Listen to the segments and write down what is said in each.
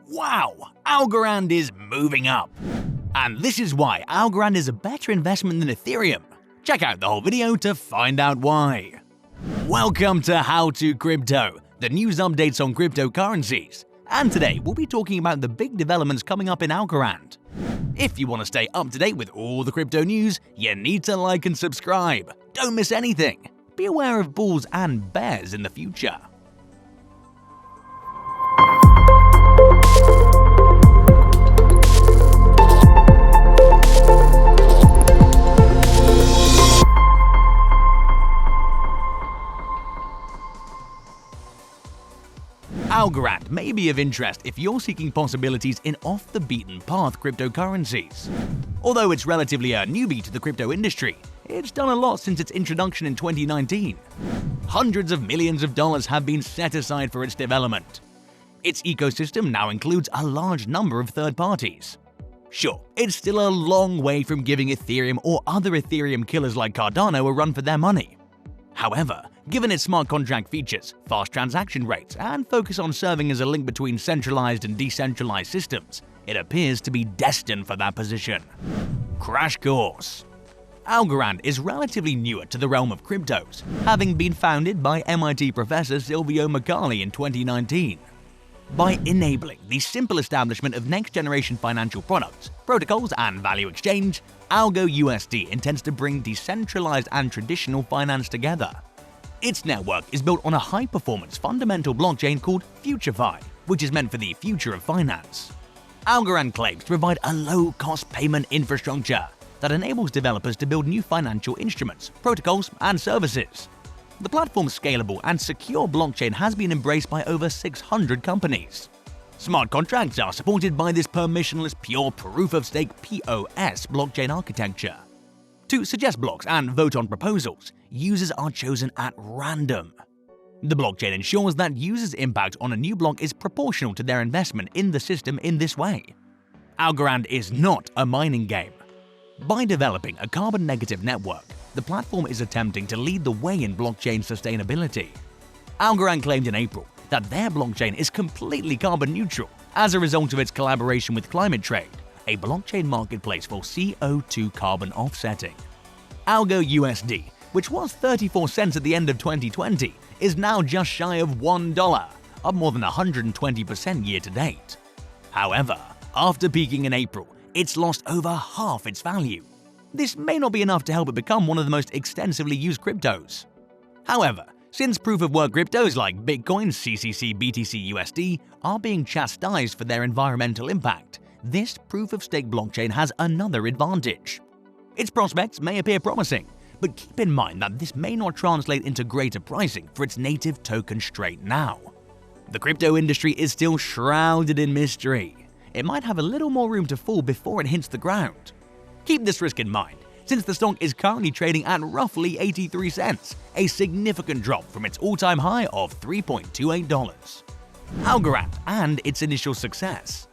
Wow, Algorand is moving up. And this is why Algorand is a better investment than Ethereum. Check out the whole video to find out why. Welcome to How to Crypto, the news updates on cryptocurrencies. And today we'll be talking about the big developments coming up in Algorand. If you want to stay up to date with all the crypto news, you need to like and subscribe. Don't miss anything. Be aware of bulls and bears in the future. Algorand may be of interest if you're seeking possibilities in off-the-beaten-path cryptocurrencies. Although it's relatively a newbie to the crypto industry, it's done a lot since its introduction in 2019. Hundreds of millions of dollars have been set aside for its development. Its ecosystem now includes a large number of third parties. Sure, it's still a long way from giving Ethereum or other Ethereum killers like Cardano a run for their money. However, given its smart contract features, fast transaction rates, and focus on serving as a link between centralized and decentralized systems, it appears to be destined for that position. Crash course. Algorand is relatively newer to the realm of cryptos, having been founded by MIT professor Silvio Micali in 2019. By enabling the simple establishment of next-generation financial products, protocols, and value exchange, Algo USD intends to bring decentralized and traditional finance together. Its network is built on a high-performance fundamental blockchain called FutureFi, which is meant for the future of finance. Algorand claims to provide a low-cost payment infrastructure that enables developers to build new financial instruments, protocols, and services. The platform's scalable and secure blockchain has been embraced by over 600 companies. Smart contracts are supported by this permissionless pure proof-of-stake POS blockchain architecture. To suggest blocks and vote on proposals, users are chosen at random. The blockchain ensures that users' impact on a new block is proportional to their investment in the system in this way. Algorand is not a mining game. By developing a carbon-negative network, the platform is attempting to lead the way in blockchain sustainability. Algorand claimed in April that their blockchain is completely carbon neutral as a result of its collaboration with Climate Trade, a blockchain marketplace for CO2 carbon offsetting. Algo USD, which was 34 cents at the end of 2020, is now just shy of $1, up more than 120% year to date. However, after peaking in April, it's lost over half its value. This may not be enough to help it become one of the most extensively used cryptos. However, since proof-of-work cryptos like Bitcoin, CCC, BTC, USD are being chastised for their environmental impact, this proof-of-stake blockchain has another advantage. Its prospects may appear promising, but keep in mind that this may not translate into greater pricing for its native token straight now. The crypto industry is still shrouded in mystery. It might have a little more room to fall before it hits the ground. Keep this risk in mind, since the stock is currently trading at roughly 83 cents, a significant drop from its all-time high of $3.28. Algorand and its initial success.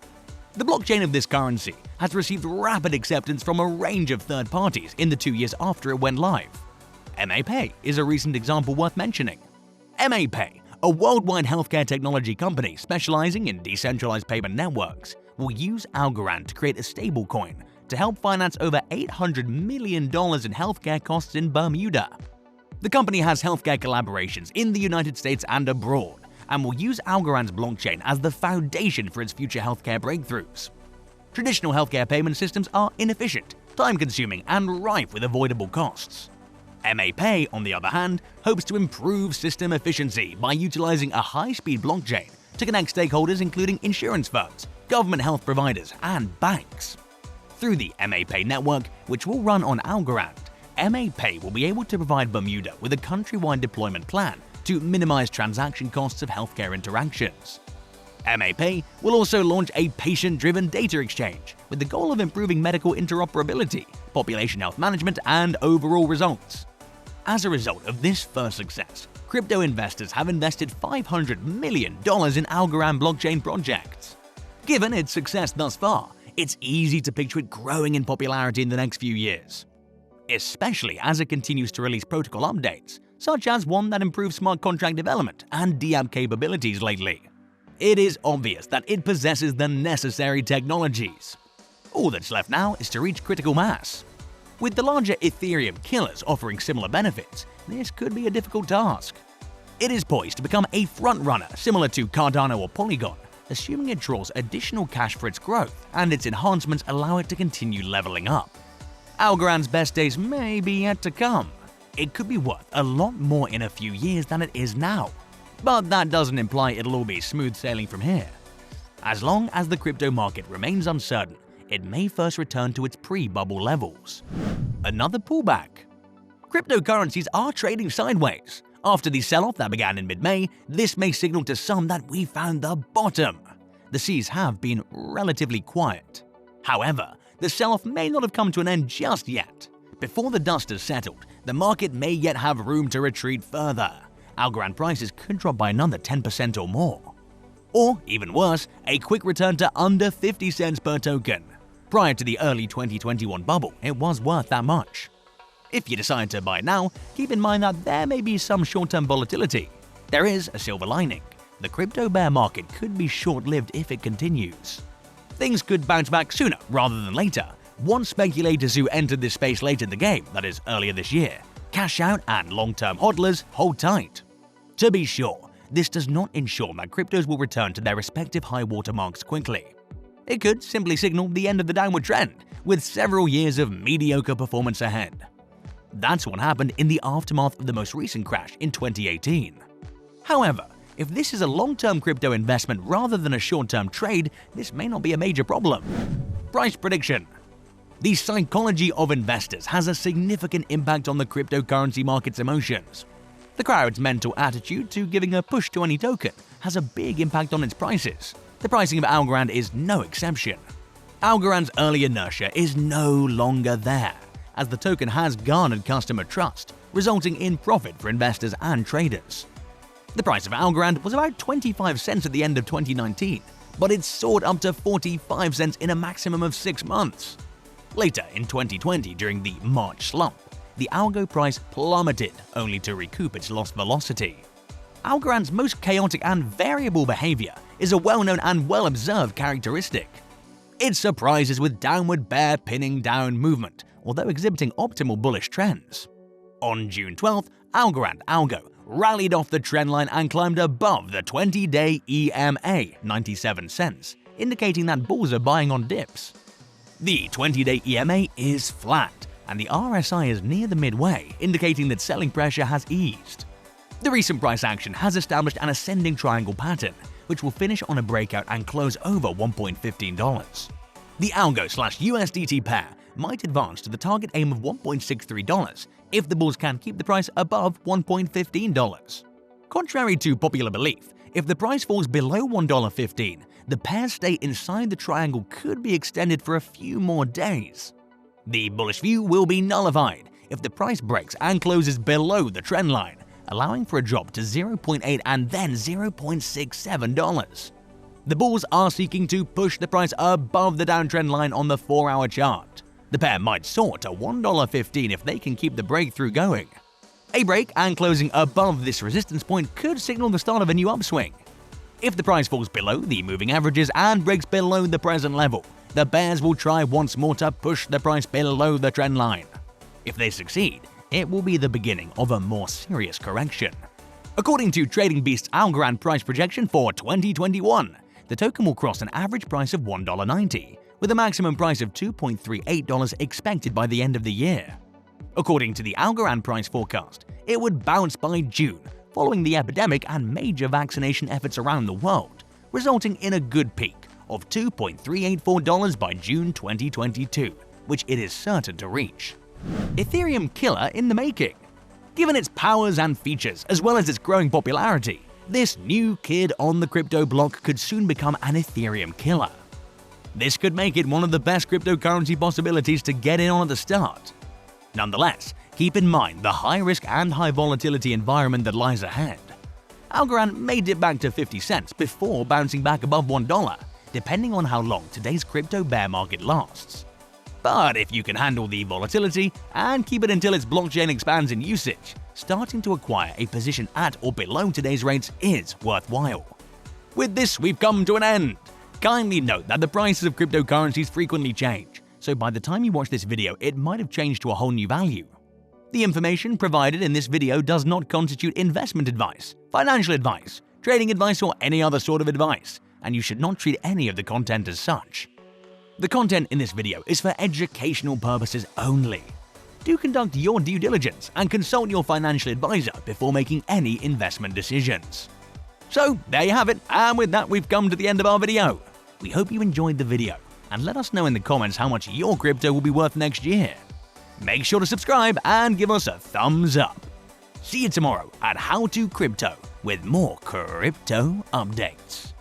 The blockchain of this currency has received rapid acceptance from a range of third parties in the 2 years after it went live. MAPay is a recent example worth mentioning. MAPay, a worldwide healthcare technology company specializing in decentralized payment networks, will use Algorand to create a stablecoin to help finance over $800 million in healthcare costs in Bermuda. The company has healthcare collaborations in the United States and abroad, and will use Algorand's blockchain as the foundation for its future healthcare breakthroughs. Traditional healthcare payment systems are inefficient, time-consuming, and rife with avoidable costs. MAPay, on the other hand, hopes to improve system efficiency by utilizing a high-speed blockchain to connect stakeholders including insurance firms, government health providers, and banks. Through the MAPay network, which will run on Algorand, MAPay will be able to provide Bermuda with a countrywide deployment plan to minimize transaction costs of healthcare interactions. MAPay will also launch a patient-driven data exchange with the goal of improving medical interoperability, population health management, and overall results. As a result of this first success, crypto investors have invested $500 million in Algorand blockchain projects. Given its success thus far, it's easy to picture it growing in popularity in the next few years, especially as it continues to release protocol updates, such as one that improves smart contract development and DApp capabilities lately. It is obvious that it possesses the necessary technologies. All that's left now is to reach critical mass. With the larger Ethereum killers offering similar benefits, this could be a difficult task. It is poised to become a frontrunner similar to Cardano or Polygon, assuming it draws additional cash for its growth and its enhancements allow it to continue leveling up. Algorand's best days may be yet to come. It could be worth a lot more in a few years than it is now. But that doesn't imply it'll all be smooth sailing from here. As long as the crypto market remains uncertain, it may first return to its pre-bubble levels. Another pullback. Cryptocurrencies are trading sideways. After the sell-off that began in mid-May, this may signal to some that we found the bottom. The seas have been relatively quiet. However, the sell-off may not have come to an end just yet. Before the dust has settled, the market may yet have room to retreat further. Algorand prices could drop by another 10% or more. Or, even worse, a quick return to under 50 cents per token. Prior to the early 2021 bubble, it was worth that much. If you decide to buy now, keep in mind that there may be some short-term volatility. There is a silver lining. The crypto bear market could be short-lived if it continues. Things could bounce back sooner rather than later, once speculators who entered this space late in the game, that is earlier this year, cash out and long-term hodlers hold tight. To be sure, this does not ensure that cryptos will return to their respective high watermarks quickly. It could simply signal the end of the downward trend, with several years of mediocre performance ahead. That's what happened in the aftermath of the most recent crash in 2018. However, if this is a long-term crypto investment rather than a short-term trade, this may not be a major problem. Price prediction. The psychology of investors has a significant impact on the cryptocurrency market's emotions. The crowd's mental attitude to giving a push to any token has a big impact on its prices. The pricing of Algorand is no exception. Algorand's early inertia is no longer there, as the token has garnered customer trust, resulting in profit for investors and traders. The price of Algorand was about 25 cents at the end of 2019, but it soared up to 45 cents in a maximum of 6 months. Later in 2020, during the March slump, the Algo price plummeted, only to recoup its lost velocity. Algorand's most chaotic and variable behavior is a well-known and well-observed characteristic. It surprises with downward bear pinning down movement, although exhibiting optimal bullish trends. On June 12th, Algorand Algo rallied off the trendline and climbed above the 20-day EMA 97 cents, indicating that bulls are buying on dips. The 20-day EMA is flat, and the RSI is near the midway, indicating that selling pressure has eased. The recent price action has established an ascending triangle pattern, which will finish on a breakout and close over $1.15. The Algo/USDT pair might advance to the target aim of $1.63 if the bulls can keep the price above $1.15. Contrary to popular belief, if the price falls below $1.15, the pair's stay inside the triangle could be extended for a few more days. The bullish view will be nullified if the price breaks and closes below the trend line, allowing for a drop to $0.8 and then $0.67. The bulls are seeking to push the price above the downtrend line on the 4-hour chart. The pair might soar to $1.15 if they can keep the breakthrough going. A break and closing above this resistance point could signal the start of a new upswing. If the price falls below the moving averages and breaks below the present level, the bears will try once more to push the price below the trend line. If they succeed, it will be the beginning of a more serious correction. According to Trading Beast's Algorand price projection for 2021, the token will cross an average price of $1.90, with a maximum price of $2.38 expected by the end of the year. According to the Algorand price forecast, it would bounce by June, following the epidemic and major vaccination efforts around the world, resulting in a good peak of $2.384 by June 2022, which it is certain to reach. Ethereum killer in the making. Given its powers and features, as well as its growing popularity, this new kid on the crypto block could soon become an Ethereum killer. This could make it one of the best cryptocurrency possibilities to get in on at the start. Nonetheless, keep in mind the high risk and high volatility environment that lies ahead. Algorand may dip back to 50 cents before bouncing back above $1, depending on how long today's crypto bear market lasts. But if you can handle the volatility and keep it until its blockchain expands in usage, starting to acquire a position at or below today's rates is worthwhile. With this, we've come to an end. Kindly note that the prices of cryptocurrencies frequently change, so by the time you watch this video, it might have changed to a whole new value. The information provided in this video does not constitute investment advice, financial advice, trading advice, or any other sort of advice, and you should not treat any of the content as such. The content in this video is for educational purposes only. Do conduct your due diligence and consult your financial advisor before making any investment decisions. So, there you have it, and with that we've come to the end of our video. We hope you enjoyed the video, and let us know in the comments how much your crypto will be worth next year. Make sure to subscribe and give us a thumbs up. See you tomorrow at How to Crypto with more crypto updates.